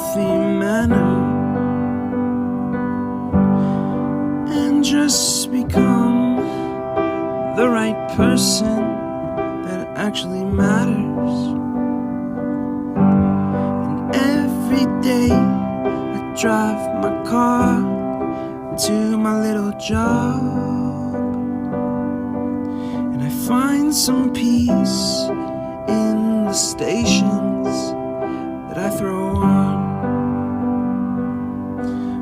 healthy manner and just become the right person that actually matters. And every day I drive my car to my little job, and I find some peace in the stations that I throw on.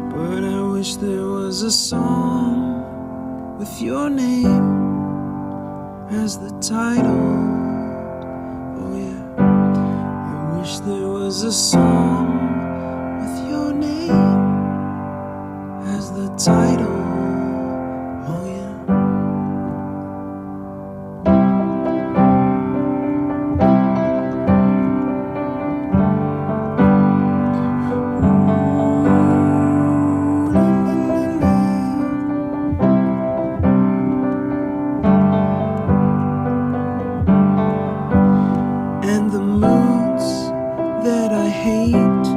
But I wish there was a song with your name as the title. Oh yeah, I wish there was a song with your name as the title. Oh yeah. And the moods that I hate,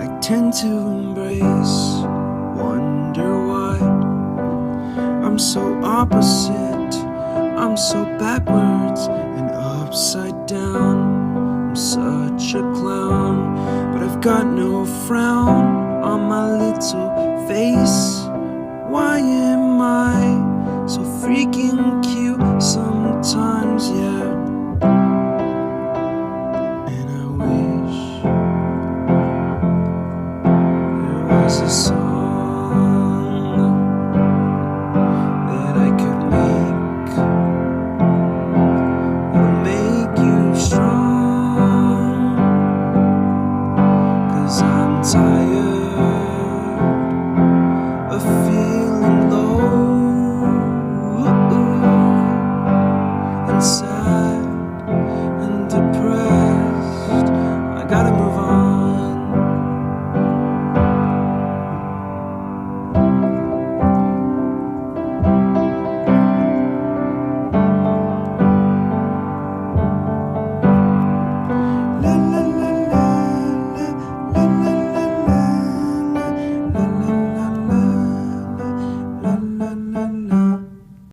I tend to embrace. Wonder why I'm so opposite, I'm so backwards and upside down. I'm such a clown, but I've got no frown on my little face. Why am I so freaking